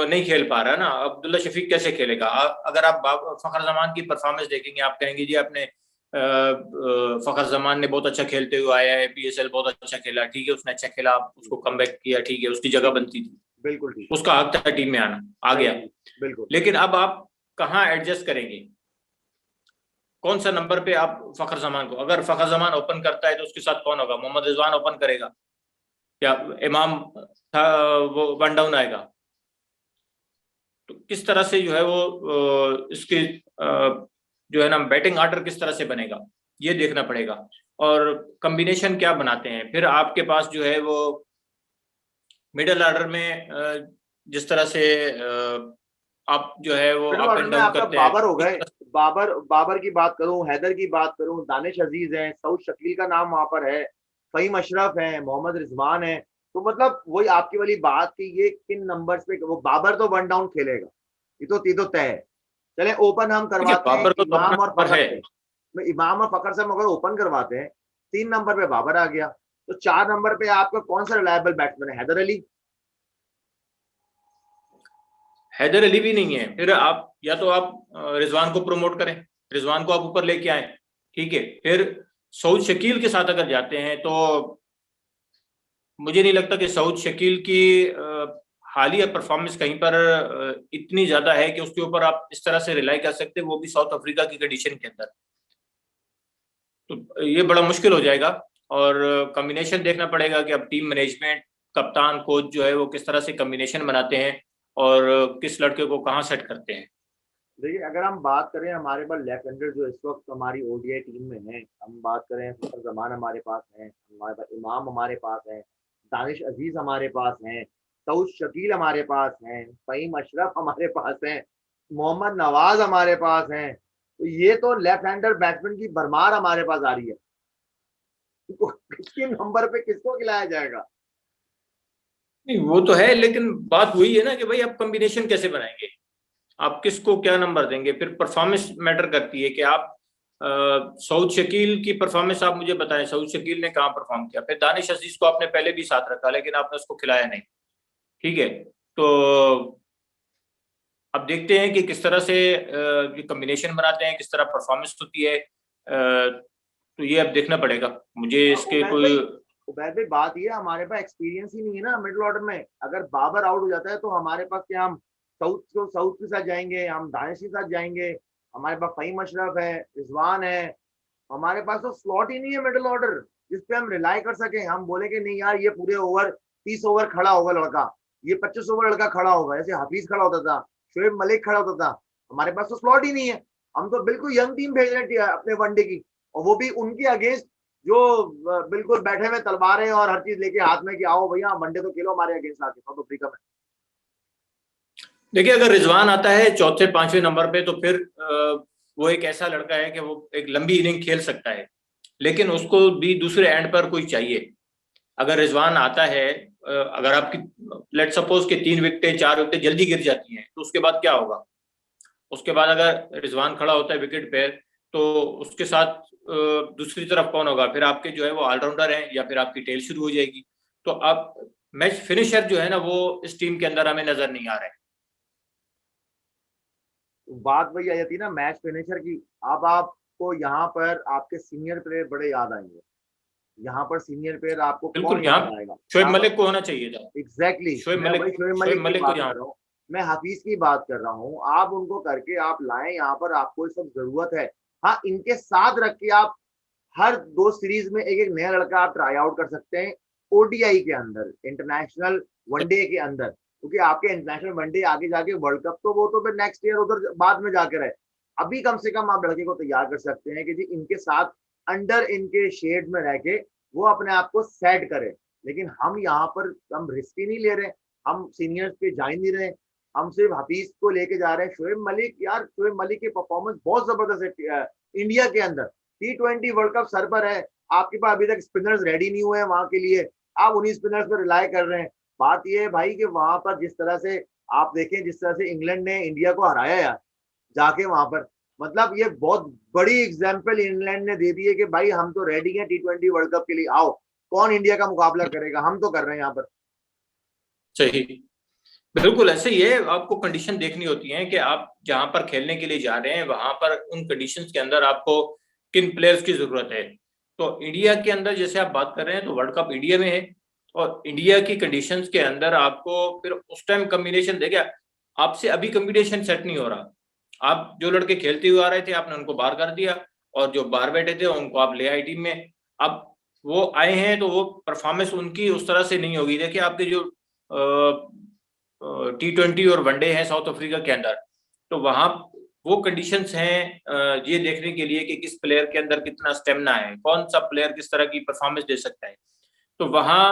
नहीं खेल पा रहा है ना, अब्दुल्ला शफीक कैसे खेलेगा? अगर आप फखर जमान की परफॉर्मेंस देखेंगे, आप कहेंगे जी आपने फखर जमान ने बहुत अच्छा खेलते हुए आया है, PSL बहुत अच्छा खेला, ठीक है उसने अच्छा खेला, आप उसको कमबैक किया, ठीक है उसकी जगह बनती थी, बिल्कुल ठीक, उसका हक था टीम में आना, आ गया, बिल्कुल। लेकिन अब आप कहाँ एडजस्ट करेंगे? कौन सा नंबर पे आप फखर जमान को, अगर फखर जमान ओपन करता है तो उसके साथ कौन होगा? मोहम्मद रिजवान ओपन करेगा या इमाम वो वन डाउन आएगा? तो किस तरह से जो है वो इसके जो है ना बैटिंग ऑर्डर किस तरह से बनेगा, ये देखना पड़ेगा। और कॉम्बिनेशन क्या बनाते हैं फिर आपके पास जो है वो मिडिल ऑर्डर में, जिस तरह से आप जो है वो अप एंड डाउन करते हैं। बाबर हो गए, बाबर की बात करूं, हैदर की बात करूं, दानिश अजीज है, सऊद शकील का नाम वहां पर है, फहीम अशरफ है, मोहम्मद रिजवान है। तो मतलब वही आपकी वाली बात की, ये किन नंबर्स पे वो बाबर तो वन डाउन खेलेगा, ये तो तय है। चले ओपन हम करवाते हैं इमाम और फखर से, इमाम और फखर से हम अगर ओपन करवाते हैं, 3 नंबर पे बाबर आ गया, तो 4 नंबर पे आपका कौन सा रिलायबल बैट्समैन है? हैदर अली? हैदर अली भी नहीं है। फिर आप या तो आप रिजवान को प्रमोट करें, रिजवान को आप ऊपर लेके आए, ठीक है। फिर सऊद शकील के साथ अगर जाते हैं तो मुझे नहीं लगता कि सऊद शकील की हालिया परफॉर्मेंस कहीं पर इतनी ज्यादा है कि उसके ऊपर आप इस तरह से रिलाई कर सकते, वो भी साउथ अफ्रीका की कंडीशन के अंदर। तो ये बड़ा मुश्किल हो जाएगा और कॉम्बिनेशन देखना पड़ेगा कि अब टीम मैनेजमेंट, कप्तान, कोच जो है वो किस तरह से कॉम्बिनेशन बनाते हैं और किस लड़के को कहाँ सेट करते हैं। देखिए अगर हम बात करें हमारे पास लेफ्ट हैंडर जो इस वक्त हमारी ओडीआई टीम में है, हम बात करें फखर जमान हमारे पास है, हमारे पास इमाम हमारे पास है, दानिश अजीज हमारे पास हैं, सऊद शकील हमारे पास हैं, फ़हीम अशरफ हमारे पास हैं, मोहम्मद नवाज हमारे पास हैं। तो ये तो लेफ्ट हैंडर बैट्समैन की भरमार हमारे पास आ रही है। तो किसके नंबर पे किसको खिलाया जाएगा? नहीं वो तो है, लेकिन बात वही है ना कि भाई आप कॉम्बिनेशन कैसे बनाएंगे, आप किसको क्या नंबर देंगे। फिर परफॉर्मेंस मैटर करती है कि आप सऊद शकील की परफॉर्मेंस आप मुझे बताएं, सऊद शकील ने कहाँ परफॉर्म किया। फिर दानिश अजीज को आपने पहले भी साथ रखा लेकिन आपने उसको खिलाया नहीं, ठीक है। तो अब देखते हैं कि किस तरह से ये कॉम्बिनेशन बनाते हैं, किस तरह परफॉर्मेंस होती है। तो ये अब देखना पड़ेगा मुझे इसके कोई। उबैद भाई बात ये हमारे पास एक्सपीरियंस ही नहीं है ना मिडिल ऑर्डर में। अगर बाबर आउट हो जाता है तो हमारे पास क्या, हम साउथ के साथ जाएंगे, हम दानिश के साथ जाएंगे, हमारे पास फ़हीम अशरफ है, रिजवान है, हमारे पास तो स्लॉट ही नहीं है मिडिल ऑर्डर जिस पे हम रिलाई कर सकें। हम बोले कि नहीं यार ये पूरे ओवर 30 ओवर खड़ा होगा लड़का, ये 25 ओवर लड़का खड़ा होगा, जैसे हफीज खड़ा होता था, शोएब मलिक खड़ा होता था। हमारे पास तो स्लॉट ही नहीं है। हम तो बिल्कुल यंग टीम भेज रहे हैं अपने वनडे की, और वो भी उनके अगेंस्ट जो बिल्कुल बैठे हुए तलवारें और हर चीज लेके हाथ में कि आओ भैया वनडे तो खेलो हमारे अगेंस्ट आके साउथ अफ्रीका में। देखिए अगर रिजवान आता है चौथे पांचवें नंबर पे तो फिर वो एक ऐसा लड़का है कि वो एक लंबी इनिंग खेल सकता है, लेकिन उसको भी दूसरे एंड पर कोई चाहिए। अगर रिजवान आता है, अगर आपकी लेट सपोज के 3 विकेटें 4 विकेटें जल्दी गिर जाती हैं तो उसके बाद क्या होगा। उसके बाद अगर रिजवान खड़ा होता है विकेट पे तो उसके साथ दूसरी तरफ कौन होगा, फिर आपके जो है वो ऑलराउंडर हैं या फिर आपकी टेल शुरू हो जाएगी। तो आप मैच फिनिशर जो है ना वो इस टीम के अंदर हमें नजर नहीं आ रहा है। बात वही आ जाती है ना मैच फिनिशर की। अब आपको यहाँ पर आपके सीनियर प्लेयर बड़े याद आएंगे। यहाँ पर सीनियर प्लेयर आपको बिल्कुल, कौन यहाँ याद आएगा शोएब यहाँ पर? मलिक को होना चाहिए था। एग्जैक्टली शोएब मैं वही मलिक, शोएब शोएब मलिक की मलिक को बात यहाँ। कर रहा हूँ, मैं हफीज की बात कर रहा हूँ। आप उनको करके आप लाएं यहाँ पर, आपको इस वक्त जरूरत है। हाँ इनके साथ रख के आप हर 2 सीरीज में एक एक नया लड़का आप ट्राई आउट कर सकते हैं ओडीआई के अंदर, इंटरनेशनल वनडे के अंदर, क्योंकि आपके इंटरनेशनल वनडे आगे जाके वर्ल्ड कप तो वो तो फिर नेक्स्ट ईयर उधर बाद में जाकर है। अभी कम से कम आप लड़के को तैयार कर सकते हैं कि जी इनके साथ अंडर इनके शेड में रह के वो अपने आप को सेट करे। लेकिन हम यहाँ पर हम रिस्क ही नहीं ले रहे, हम सीनियर्स पे जा ही नहीं रहे, हम सिर्फ हफीज को लेके जा रहे हैं। शोएब मलिक, यार शोएब मलिक की परफॉर्मेंस बहुत जबरदस्त है इंडिया के अंदर। T20 वर्ल्ड कप सर पर है, आपके पास अभी तक स्पिनर्स रेडी नहीं हुए हैं वहां के लिए, आप उन्हीं स्पिनर्स पर रिलाई कर रहे हैं। बात यह है भाई कि वहां पर जिस तरह से आप देखें, जिस तरह से इंग्लैंड ने इंडिया को हराया यार जाके वहां पर, मतलब ये बहुत बड़ी एग्जाम्पल इंग्लैंड ने दे दी है कि भाई हम तो रेडी हैं T20 वर्ल्ड कप के लिए, आओ कौन इंडिया का मुकाबला करेगा, हम तो कर रहे हैं यहाँ पर। सही, बिल्कुल ऐसे ही है। आपको कंडीशन देखनी होती है कि आप जहां पर खेलने के लिए जा रहे हैं वहां पर उन कंडीशंस के अंदर आपको किन प्लेयर्स की जरूरत है। तो इंडिया के अंदर जैसे आप बात कर रहे हैं तो वर्ल्ड कप इंडिया में है, और इंडिया की कंडीशंस के अंदर आपको फिर उस टाइम कॉम्बिनेशन देखिए, आपसे अभी कॉम्बिनेशन सेट नहीं हो रहा। आप जो लड़के खेलते हुए आ रहे थे आपने उनको बाहर कर दिया, और जो बाहर बैठे थे उनको आप ले आए टीम में। अब वो आए हैं तो वो परफॉर्मेंस उनकी उस तरह से नहीं होगी। देखिए आपके जो T20 और वनडे है साउथ अफ्रीका के अंदर, तो वहां वो कंडीशंस हैं ये देखने के लिए कि किस प्लेयर के अंदर कितना स्टेमिना है, कौन सा प्लेयर किस तरह की परफॉर्मेंस दे सकता है। तो वहां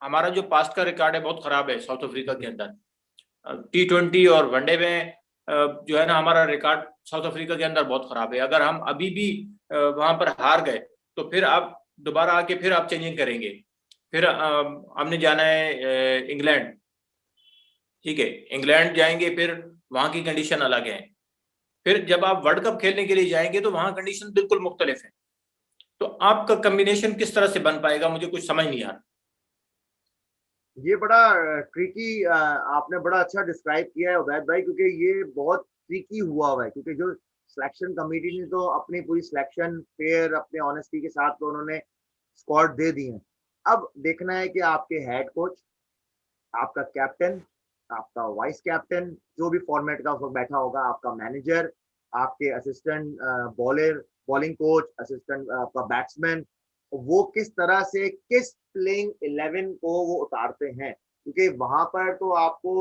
हमारा जो पास्ट का रिकॉर्ड है बहुत खराब है साउथ अफ्रीका के अंदर। T20 और वनडे में जो है ना हमारा रिकॉर्ड साउथ अफ्रीका के अंदर बहुत खराब है। अगर हम अभी भी वहां पर हार गए तो फिर आप दोबारा आके फिर आप चेंजिंग करेंगे। फिर हमने जाना है इंग्लैंड, ठीक है, इंग्लैंड जाएंगे, फिर वहां की कंडीशन अलग है। फिर जब आप वर्ल्ड कप खेलने के लिए जाएंगे तो वहां कंडीशन बिल्कुल मुख्तलिफ है। तो आपका कॉम्बिनेशन किस तरह से बन पाएगा मुझे कुछ समझ नहीं आ रहा। ये बड़ा ट्रिकी आपने बड़ा अच्छा डिस्क्राइब किया है उबैद भाई, क्योंकि ये बहुत ट्रिकी हुआ है, क्योंकि जो सिलेक्शन कमेटी ने तो अपनी पूरी सिलेक्शन फेयर अपने ऑनेस्टी के साथ तो उन्होंने स्क्वाड दे दी है। अब देखना है कि आपके हेड कोच, आपका कैप्टन, आपका वाइस कैप्टन, जो भी फॉर्मेट का उस वक्त बैठा होगा, आपका मैनेजर, आपके assistant bowler, bowling coach, assistant आपका बैट्समैन, वो किस तरह से किस प्लेइंग 11 को वो उतारते हैं। क्योंकि वहां पर तो आपको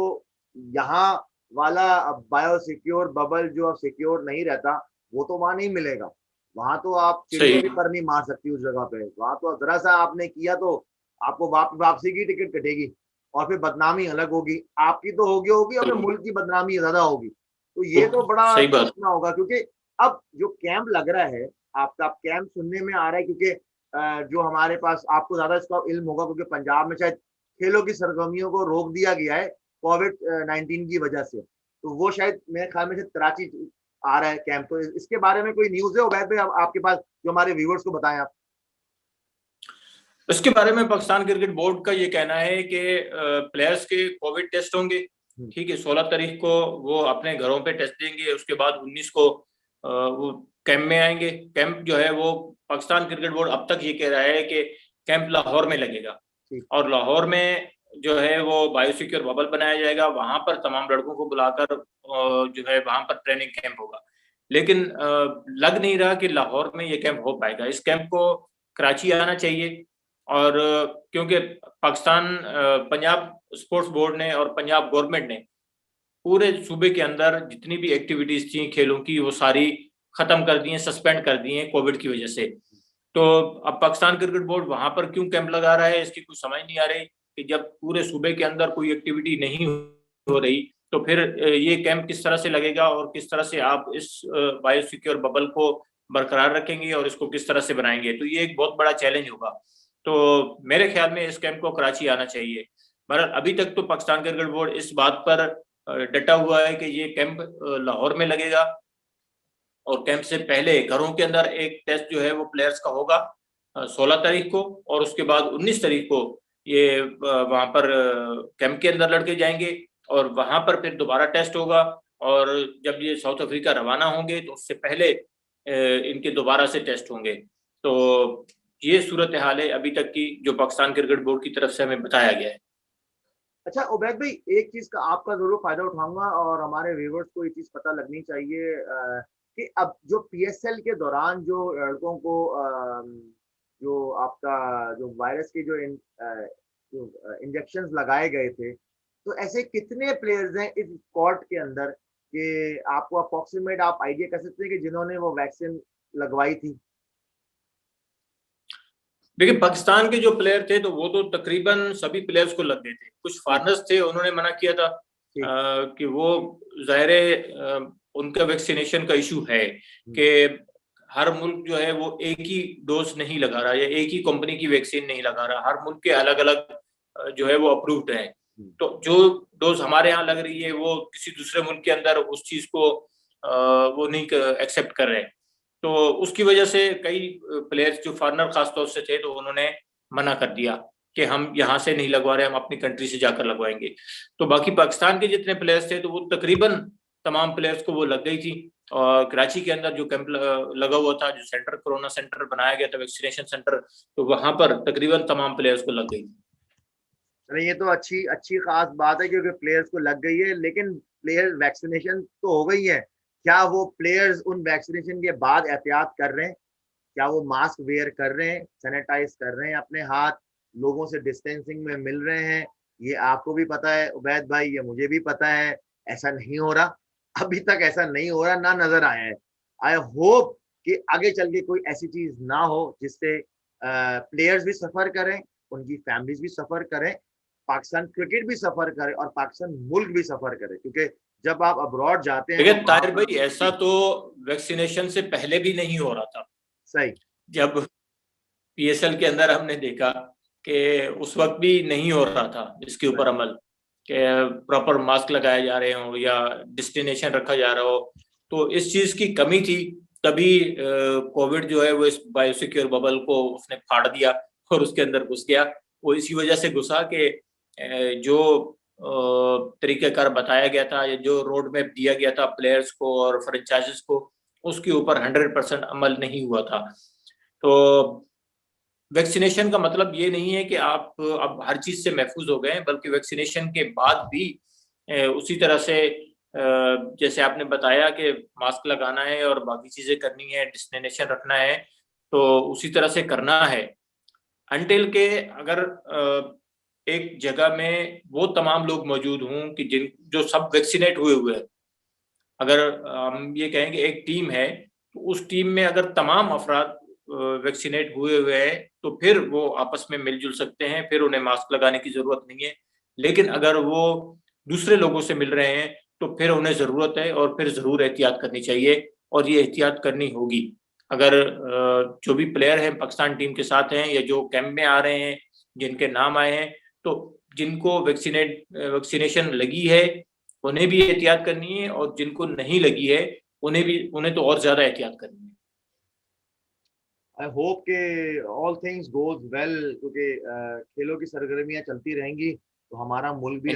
यहाँ वाला बायो सिक्योर बबल जो अब सिक्योर नहीं रहता, वो तो वहां नहीं मिलेगा। वहां तो आप चिड़िया सही। भी पर नहीं मार सकती उस जगह पे। वहां तो जरा सा आपने किया तो आपको वापसी की टिकट कटेगी, और फिर बदनामी अलग होगी, आपकी तो होगी होगी, और फिर बिल्कुल। मुल्क की बदनामी ज्यादा होगी। तो ये तो बड़ा सही बात। सोचना होगा, क्योंकि अब जो कैंप लग रहा है, आपका कैंप सुनने में आ रहा है, क्योंकि जो हमारे पास, आपको ज्यादा इसका इल्म होगा, क्योंकि पंजाब में शायद खेलों की सरगर्मियों को रोक दिया गया है कोविड 19 की वजह से। तो वो शायद मेरे ख्याल में से कराची आ रहा है कैंप। तो इसके बारे में कोई न्यूज है उबैद भाई आपके पास, जो हमारे व्यूवर्स को बताएं आप? इसके बारे में पाकिस्तान क्रिकेट बोर्ड का ये कहना है कि प्लेयर्स के कोविड टेस्ट होंगे। ठीक है, 16 तारीख को वो अपने घरों पे टेस्ट देंगे, उसके बाद 19 को वो कैंप में आएंगे। कैंप जो है वो पाकिस्तान क्रिकेट बोर्ड अब तक ये कह रहा है कि कैंप लाहौर में लगेगा, और लाहौर में जो है वो बायोसिक्योर बबल बनाया जाएगा, वहां पर तमाम लड़कों को बुलाकर जो है वहां पर ट्रेनिंग कैंप होगा। लेकिन लग नहीं रहा कि लाहौर में ये कैंप हो पाएगा। इस कैंप को कराची आना चाहिए, और क्योंकि पाकिस्तान पंजाब स्पोर्ट्स बोर्ड ने और पंजाब गवर्नमेंट ने पूरे सूबे के अंदर जितनी भी एक्टिविटीज थी खेलों की, वो सारी खत्म कर दी हैं, सस्पेंड कर दी हैं कोविड की वजह से। तो अब पाकिस्तान क्रिकेट बोर्ड वहां पर क्यों कैंप लगा रहा है, इसकी कुछ समझ नहीं आ रही कि जब पूरे सूबे के अंदर कोई एक्टिविटी नहीं हो रही, तो फिर ये कैंप किस तरह से लगेगा, और किस तरह से आप इस बायोसिक्योर बबल को बरकरार रखेंगे और इसको किस तरह से बनाएंगे। तो ये एक बहुत बड़ा चैलेंज होगा। तो मेरे ख्याल में इस कैंप को कराची आना चाहिए। मगर अभी तक तो पाकिस्तान क्रिकेट बोर्ड इस बात पर डटा हुआ है कि ये कैंप लाहौर में लगेगा, और कैंप से पहले घरों के अंदर एक टेस्ट जो है वो प्लेयर्स का होगा 16 तारीख को, और उसके बाद 19 तारीख को ये वहां पर कैंप के अंदर लड़के जाएंगे, और वहां पर फिर दोबारा टेस्ट होगा। और जब ये साउथ अफ्रीका रवाना होंगे तो उससे पहले इनके दोबारा से टेस्ट होंगे। तो ये सूरत हाल है अभी तक की, जो पाकिस्तान क्रिकेट बोर्ड की तरफ से हमें बताया गया है। अच्छा उबैद भाई, एक चीज का आपका जरूर फायदा उठाऊंगा, और हमारे व्यूवर्स को ये चीज पता लगनी चाहिए कि अब जो पीएसएल के दौरान जो लड़कों को जो आपका जो वायरस के जो इंजेक्शन लगाए गए थे, तो ऐसे कितने प्लेयर्स हैं इस स्क्वाड के अंदर कि आपको अप्रोक्सीमेट आप आइडिया कर सकते हैं कि जिन्होंने वो वैक्सीन लगवाई थी? देखिए, पाकिस्तान के जो प्लेयर थे तो वो तो तकरीबन सभी प्लेयर्स को लग गए थे। कुछ फॉरनर्स थे, उन्होंने मना किया था कि वो ज़ाहिर है उनका वैक्सीनेशन का इशू है कि हर मुल्क जो है वो एक ही डोज नहीं लगा रहा, या एक ही कंपनी की वैक्सीन नहीं लगा रहा। हर मुल्क के अलग अलग जो है वो अप्रूव्ड है। तो जो डोज हमारे यहाँ लग रही है वो किसी दूसरे मुल्क के अंदर उस चीज को वो नहीं एक्सेप्ट कर रहे। तो उसकी वजह से कई प्लेयर्स जो फॉरनर खासतौर से थे, तो उन्होंने मना कर दिया कि हम यहाँ से नहीं लगवा रहे, हम अपनी कंट्री से जाकर लगवाएंगे। तो बाकी पाकिस्तान के जितने प्लेयर्स थे तो वो तकरीबन तमाम प्लेयर्स को वो लग गई थी। और कराची के अंदर जो कैंप लगा हुआ था, जो सेंटर कोरोना सेंटर बनाया गया था, वैक्सीनेशन सेंटर, तो वहां पर तकरीबन तमाम प्लेयर्स को लग गई थी। नहीं, ये तो अच्छी अच्छी खास बात है, क्योंकि प्लेयर्स को लग गई है, लेकिन प्लेयर वैक्सीनेशन तो हो गई है। क्या वो प्लेयर्स उन वैक्सीनेशन के बाद एहतियात कर रहे हैं? क्या वो मास्क वेयर कर रहे हैं, सैनिटाइज कर रहे हैं अपने हाथ, लोगों से डिस्टेंसिंग में मिल रहे हैं? ये आपको भी पता है उबैद भाई, ये मुझे भी पता है, ऐसा नहीं हो रहा। अभी तक ऐसा नहीं हो रहा, ना नजर आया है। आई होप कि आगे चल के कोई ऐसी चीज ना हो जिससे प्लेयर्स भी सफर करें, उनकी फैमिलीज भी सफर करें, पाकिस्तान क्रिकेट भी सफर करे, और पाकिस्तान मुल्क भी सफर करे। क्योंकि जब आप अब्रॉड जाते हैं देखिए तो वहां ताहिर पर भाई, ऐसा तो वैक्सीनेशन से पहले भी नहीं हो रहा था। सही जब पीएसएल के अंदर हमने देखा कि उस वक्त भी नहीं हो रहा था इसके ऊपर अमल, कि प्रॉपर मास्क लगाए जा रहे हो या डेस्टिनेशन रखा जा रहा हो। तो इस चीज की कमी थी, तभी कोविड जो है वो इस बायोसिक्योर बबल को उसने फाड़ दिया और उसके अंदर घुस गया। वो इसी वजह से घुसा कि जो तरीक़ेकार बताया गया था, या जो रोड मैप दिया गया था प्लेयर्स को और फ्रेंचाइजीज को, उसके ऊपर 100% अमल नहीं हुआ था। तो वैक्सीनेशन का मतलब ये नहीं है कि आप अब हर चीज से महफूज हो गए, बल्कि वैक्सीनेशन के बाद भी उसी तरह से जैसे आपने बताया कि मास्क लगाना है और बाकी चीजें करनी है, डिस्टेंसेशन रखना है, तो उसी तरह से करना है। अनटिल के अगर एक जगह में वो तमाम लोग मौजूद हों कि जो सब वैक्सीनेट हुए हुए हैं। अगर हम ये कहें कि एक टीम है तो उस टीम में अगर तमाम अफराद वैक्सीनेट हुए हुए हैं तो फिर वो आपस में मिलजुल सकते हैं, फिर उन्हें मास्क लगाने की जरूरत नहीं है। लेकिन अगर वो दूसरे लोगों से मिल रहे हैं तो फिर उन्हें जरूरत है और फिर जरूर एहतियात करनी चाहिए और ये एहतियात करनी होगी। अगर जो भी प्लेयर हैं पाकिस्तान टीम के साथ हैं या जो कैंप में आ रहे हैं जिनके नाम आए हैं, तो जिनको वैक्सीनेशन लगी है उन्हें भी एहतियात करनी है और जिनको नहीं लगी है उन्हें तो और ज्यादा एहतियात करनी है। आई होप के ऑल थिंग्स गोज वेल, क्योंकि खेलों की सरगर्मियां चलती रहेंगी तो हमारा मुल्क भी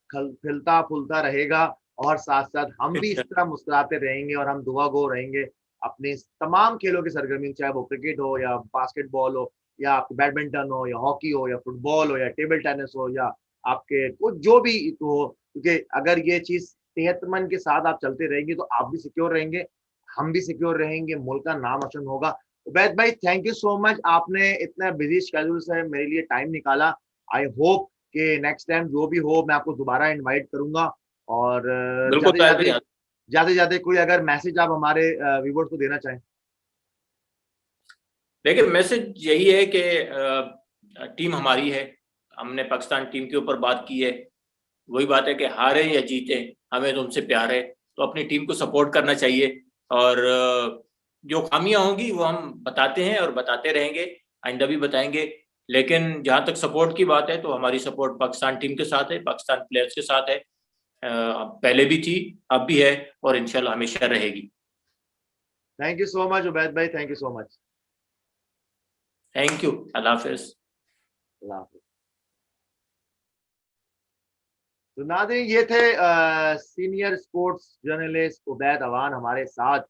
खिलता फुलता रहेगा, और साथ साथ हम भी इस तरह मुस्कुराते रहेंगे और हम दुआ गो रहेंगे अपने तमाम खेलों की सरगर्मी, चाहे वो क्रिकेट हो या बास्केटबॉल हो या आपके बैडमिंटन हो या हॉकी हो या फुटबॉल हो या टेबल टेनिस हो या आपके कुछ जो भी हो। क्योंकि अगर ये चीज सेहतमंद के साथ आप चलते रहेंगे तो आप भी सिक्योर रहेंगे, हम भी सिक्योर रहेंगे, मुल्क का नाम रोशन होगा। उबैद भाई थैंक यू सो मच, आपने इतना बिजी शेड्यूल से मेरे लिए टाइम निकाला। आई होप कि नेक्स्ट टाइम जो भी हो मैं आपको दोबारा इनवाइट करूंगा। और ज्यादा कोई अगर मैसेज आप हमारे व्यूअर्स को देना चाहें। देखिए मैसेज यही है कि टीम हमारी है, हमने पाकिस्तान टीम के ऊपर बात की है, वही बात है कि हारे या जीते हमें तो उनसे प्यार है, तो अपनी टीम को सपोर्ट करना चाहिए। और जो खामियां होंगी वो हम बताते हैं और बताते रहेंगे, आइंदा भी बताएंगे। लेकिन जहां तक सपोर्ट की बात है तो हमारी सपोर्ट पाकिस्तान टीम के साथ है, पाकिस्तान प्लेयर्स के साथ है, पहले भी थी, अब भी है और इंशाल्लाह हमेशा रहेगी। Thank you so much Ubaid भाई, thank you so much. Thank you, अल्लाह हाफिज। तो नाज़रीन ये थे senior sports journalist Ubaid Awan हमारे साथ,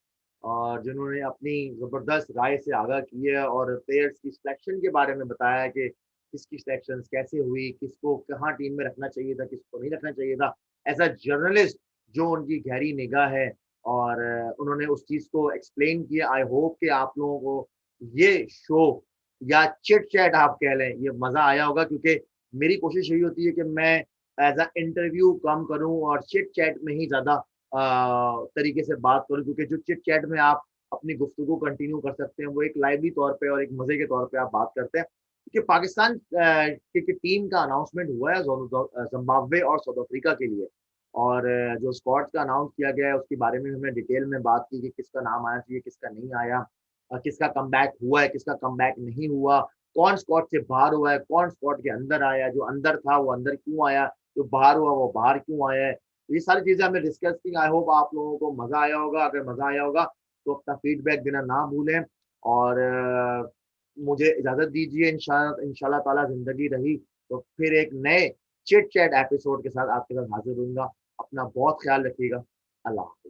और जिन्होंने अपनी ज़बरदस्त राय से आगाह की है और प्लेयर्स की सिलेक्शन के बारे में बताया कि किसकी सिलेक्शन कैसे हुई, किसको कहाँ टीम में रखना चाहिए था, किसको नहीं रखना चाहिए था। एज अ जर्नलिस्ट जो उनकी गहरी निगाह है और उन्होंने उस चीज़ को एक्सप्लेन किया। आई होप कि आप लोगों को ये शो या चिट चैट आप कह लें, ये मज़ा आया होगा, क्योंकि मेरी कोशिश यही होती है कि मैं एज अ इंटरव्यू कम करूं और चिट चैट में ही ज़्यादा तरीके से बात करूं, क्योंकि जो चिट चैट में आप अपनी गुफ्तगू कंटिन्यू कर सकते हैं वो एक लाइवली तौर पे और एक मज़े के तौर पे आप बात करते हैं। क्योंकि पाकिस्तान क्रिकेट टीम का अनाउंसमेंट हुआ है जिम्बाब्वे और साउथ अफ्रीका के लिए, और जो स्क्वाड्स का अनाउंस किया गया है उसके बारे में हमने डिटेल में बात की कि किसका नाम आना चाहिए, किसका नहीं आया, किसका कमबैक हुआ है, किसका कमबैक नहीं हुआ, कौन स्क्वाड से बाहर हुआ है, कौन स्क्वाड के अंदर आया, जो अंदर था वो अंदर क्यों आया, जो बाहर हुआ वो बाहर क्यों आया है। ये सारी चीजें हमने डिस्कस की। आई होप आप लोगों को मजा आया होगा। अगर मजा आया होगा तो अपना फीडबैक देना ना भूलें, और मुझे इजाजत दीजिए। इंशाल्लाह ताला जिंदगी रही तो फिर एक नए चिट चैट एपिसोड के साथ आपके साथ हाजिर होऊंगा। अपना बहुत ख्याल रखिएगा। अल्लाह।